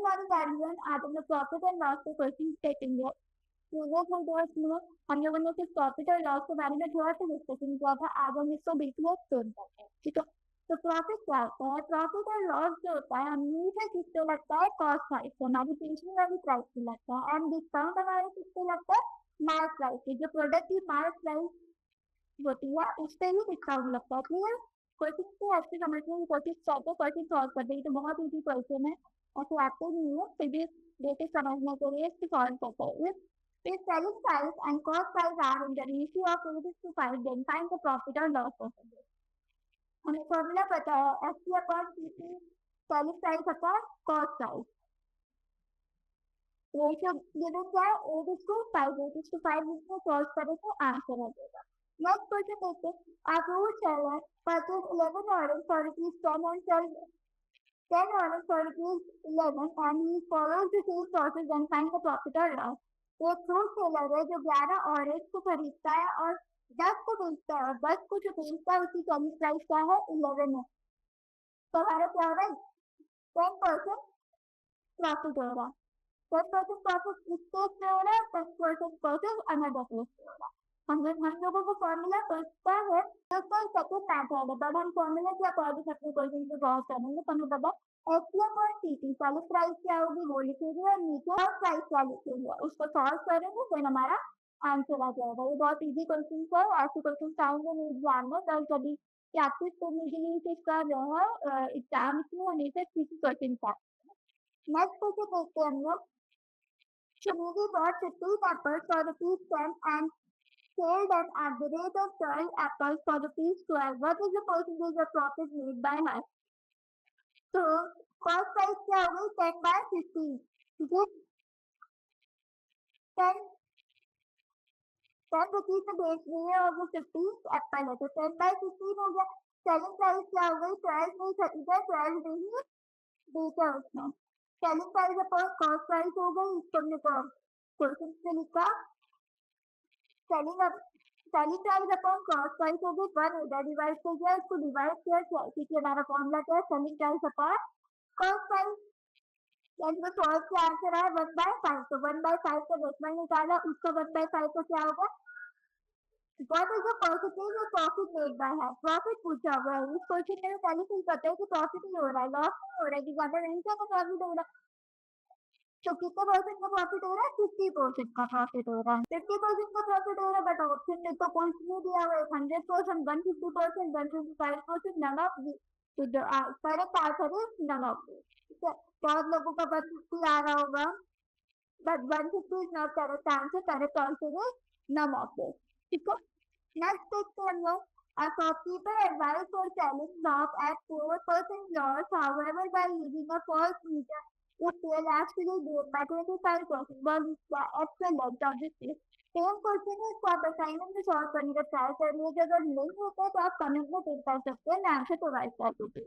Good morning everyone. आज हम लोग प्रॉफिट एंड लॉस के क्वेश्चन देखेंगे। प्रीवियस वीडियोस में हम लोगों ने सिर्फ प्रॉफिट और लॉस के बारे में थोड़ा सा डिस्कशन किया था। आज हम इसको बिल्कुल एक्सप्लेन करते हैं, ठीक है। तो प्रॉफिट क्या होता है? प्रॉफिट और लॉस जो होता है हमेशा किससे लगता है? कॉस्ट प्राइस से, हमारी पेशेंट वाली प्राइस से लगता है। एंड डिस्काउंट हमारे किससे लगता है? मार्क प्राइस से। जो प्रोडक्ट की मार्क प्राइस होती है उस पर ही डिस्काउंट लगता है। क्लियर? क्वेश्चन को अच्छे समझने की कोशिश करते, क्वेश्चन सॉल्व करते हैं। तो बहुत ईजी क्वेश्चन है, ऐसे आते नहीं है, फिर भी बेसिक समझने के लिए इसको सॉल्व करते हैं। If selling price and cost price are in the ratio of 8:5, then find the profit or loss percentage. हमें फॉर्मूला पता है, FP upon CP, selling price upon cost price. Ratio given क्या है? 8:5, 8:5 इसमें सॉल्व करें तो आंसर आ जाएगा। Next question देखते हैं। A fruit seller purchased 11 orange for rupees 10 and sold 10 orange for rupees 11 and he follows the same process and find the profit or loss. एक fruit seller है जो 11 ऑरेंज को खरीदता है और 10 को बेचता है, और 10 को जो बेचता है उसकी सेलिंग प्राइस क्या है? 11 है। तो हमारा क्या हो रहा है? 10% प्रॉफिट हो रहा है। 10% प्रॉफिट इस केस में हो रहा है, 10% प्रॉफिट अनदर केस में हो रहा है। हम लोगों को फॉर्मूला पता है, तो सेकंड मैथड है, बट हम फॉर्मूला के अकॉर्डिंग अपने क्वेश्चन को सॉल्व करेंगे। तो हमें पता एचसीएफ और सीटी सेलिंग प्राइस क्या होगी वो लिखेंगे, और नीचे कॉस्ट प्राइस क्या लिखेंगे उसको सॉल्व करेंगे, फिर हमारा आंसर आ जाएगा। ये बहुत इजी क्वेश्चन है, ऐसे क्वेश्चन आएंगे नहीं एग्जाम में, तो कभी प्रैक्टिस करने के लिए इसे कर रहे हैं एग्जाम में हमेशा किसी क्वेश्चन का। नेक्स्ट क्वेश्चन देखते हैं हम लोग। Shamini bought 15 apples for rupees 10 and sold them at the rate of 12 apples for rupees 12. What is the percentage of profit made by her? तो कॉस्ट प्राइस क्या होगी? 10/15, ठीक है। 10 रुपीज में बेच रही है और वो 15 एप्पल है, तो 10/15 हो गया। सेलिंग प्राइस क्या हो गई? 12 नहीं खरीदा, 12 नहीं बेचा उसने। Selling price upon cost price हो गई, इसको हमने क्वेश्चन में लिखा। Selling price upon cost price हो गई, 1 इधर डिवाइड कर दिया, इसको डिवाइड किया, क्योंकि हमारा फॉर्मूला क्या है? Selling price upon cost price. यानी वो सॉल्व के आंसर आया 1/5, तो 1/5 का डेसिमल निकाला, उसका 1/5 का क्या होगा? What is the percentage of profit made by her? Profit पूछा हुआ है, इस क्वेश्चन में पहले से ही पता है कि प्रॉफिट ही हो रहा है, लॉस नहीं हो रहा है, कि ज्यादा नहीं का प्रॉफिट हो रहा है। तो कितने परसेंट का प्रॉफिट हो रहा है? 50% का प्रॉफिट हो रहा है। 50% का प्रॉफिट हो रहा है, बट ऑप्शन में तो कुछ नहीं दिया हुआ है। 100%, 150%, 155%, नन ऑफ दी। तो जो करेक्ट आंसर है नन ऑफ दी, ठीक है। बहुत लोगों का 150 आ रहा होगा, but 150 is not correct answer. Correct answer is none of this. ठीक है। Next देखते हैं हम लोग। A shopkeeper advised for selling shop at 4% loss, however, by using a false meter, it will actually gain by 25%. What is the actual length of this list? Same question है, इसको आप assignment में solve करने का try कर लीजिए। अगर नहीं होता है तो आप कमेंट में टिक कर सकते हैं, मैं आंसर प्रोवाइड कर दूंगी।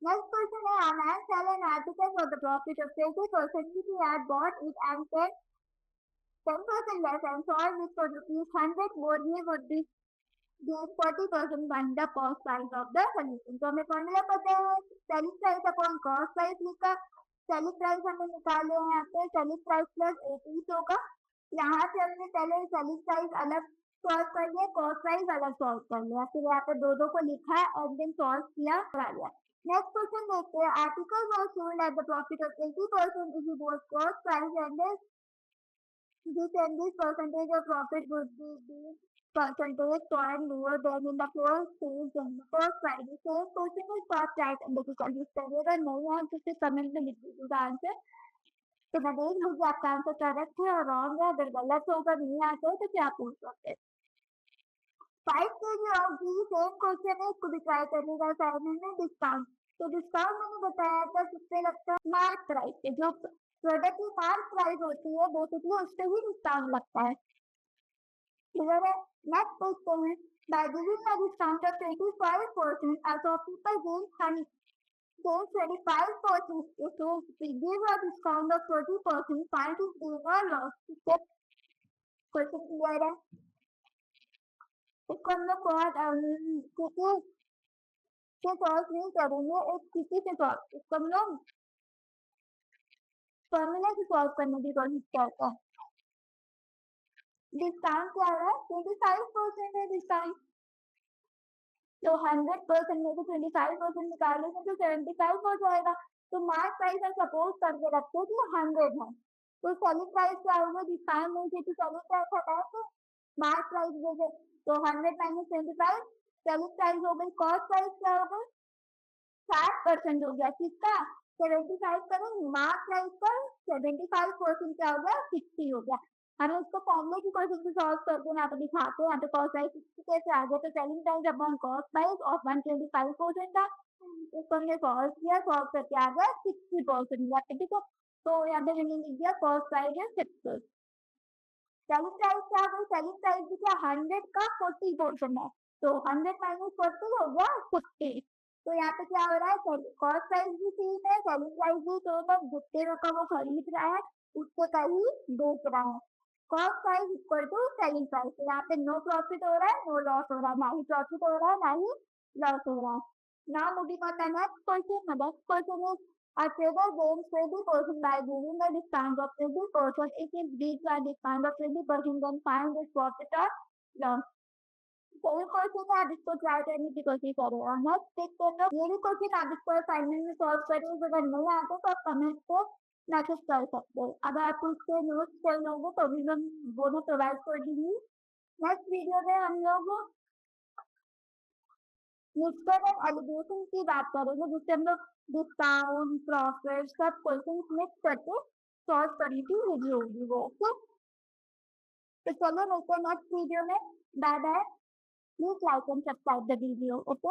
Next question है, a man sell an article for the profit of 20%. If he had bought it and 10% less and sold it for ₹100 more, he would be gain 40% on the cost price of the solution. तो हमें formula पता है, selling price upon cost price लिखा। Selling price हमने निकाले हैं यहाँ पे, सेलिंग प्राइस प्लस 80 होगा। यहाँ से हमने पहले सेलिंग प्राइस अलग सॉल्व कर लिया, कॉस्ट प्राइस अलग सॉल्व कर लिया, फिर यहाँ पे दो को लिखा एंड देन सॉल्व किया, करा लिया। नेक्स्ट क्वेश्चन देखते हैं। Article was sold at the profit of 80% if both cost price and this percentage of profit would be the percentage point lower than in the first stage and the first price. The same question is first right and difficult. इस तरह का नहीं answer से comment में लिख दीजिएगा answer, तो मैं देख लूँगी आपका आंसर करेक्ट है और रॉन्ग है। अगर गलत होगा, नहीं आता है, तो क्या पूछ सकते हैं। 5 kg of ghee, same question है, इसको भी ट्राई करिएगा असाइनमेंट में। डिस्काउंट, तो डिस्काउंट मैंने बताया था किससे लगता है? मार्क प्राइस से। जो प्रोडक्ट की मार्क प्राइस होती है बेसिकली उस पर ही डिस्काउंट लगता है, क्लियर है। नेक्स्ट देखते हैं। By giving a discount of 25%, a shopkeeper gains 25%. So we give a discount of 30%, find his gain or loss. ठीक है, क्वेश्चन क्लियर है। इसको हम लोग क्योंकि से सॉल्व नहीं करेंगे, एक किसी से सॉल्व, इसको हम लोग फॉर्मूला से सॉल्व करने की कोशिश करते हैं। डिस्काउंट क्या हो रहा है? 25% है डिस्काउंट। तो 100% में से 25% निकालेंगे तो 75 हो जाएगा। तो मार्क प्राइस सपोज करके रखते कि 100 है, तो सेलिंग प्राइस क्या होगा? डिस्काउंट में से तो सेलिंग प्राइस हटा के मार्क प्राइस देंगे, तो 100 माइनस 25 सेलिंग प्राइस हो गई। कॉस्ट प्राइस क्या हो गई? 60% हो गया किसका? 75 करो मार्क प्राइस पर 75% क्या हो गया? 60 हो गया। हमें उसको फॉर्मूले की क्वेश्चन से सॉल्व करके यहाँ पे दिखाते हैं। यहाँ पे कॉस्ट प्राइस 60 कैसे आ गया? तो selling price upon cost price of 125% था, उसको हमने सॉल्व किया, सॉल्व करके आ गया 60%। ठीक है, तो यहाँ पे मैंने लिख दिया कॉस्ट प्राइस है 60। सेलिंग प्राइस क्या हो गई? सेलिंग प्राइस भी क्या 100 का 40% है, तो 100 माइनस 40 हो गया 60। तो यहाँ पे क्या हो रहा है? कॉस्ट प्राइस भी सेम है, सेलिंग प्राइस भी सेम है, जितने रकम वो खरीद रहा है उससे कहीं बेच रहा है। Cost price equal to selling price. तो यहाँ पे नो प्रॉफिट हो रहा है, नो लॉस हो रहा है, ना ही प्रॉफिट हो रहा है, ना ही लॉस हो रहा है। Now moving on the next question. The next question is a trader gains 20% by giving a discount of 20%. If it gives a discount of 20%, then find its profit or loss. तो ये question है, आप इसको try करने की कोशिश करें और नेक्स्ट देखते हैं लोग। ये भी क्वेश्चन आप इसको असाइनमेंट में सॉल्व करें, अगर नहीं आते तो आप कमेंट पे मैसेज कर सकते हैं। अगर आपको इसके नोट्स चाहिए होंगे तो भी हम वो मैं प्रोवाइड कर दूंगी। नेक्स्ट वीडियो में हम लोग मिक्सचर एंड एलिगेशन की बात करेंगे, जिससे हम लोग डिस्काउंट प्रॉफिट सब क्वेश्चन मिक्स करके सॉल्व करने की वीडियो होगी वो। ओके, तो चलो मिलते हैं नेक्स्ट वीडियो में। Bye bye. Please like and subscribe the video. Okay.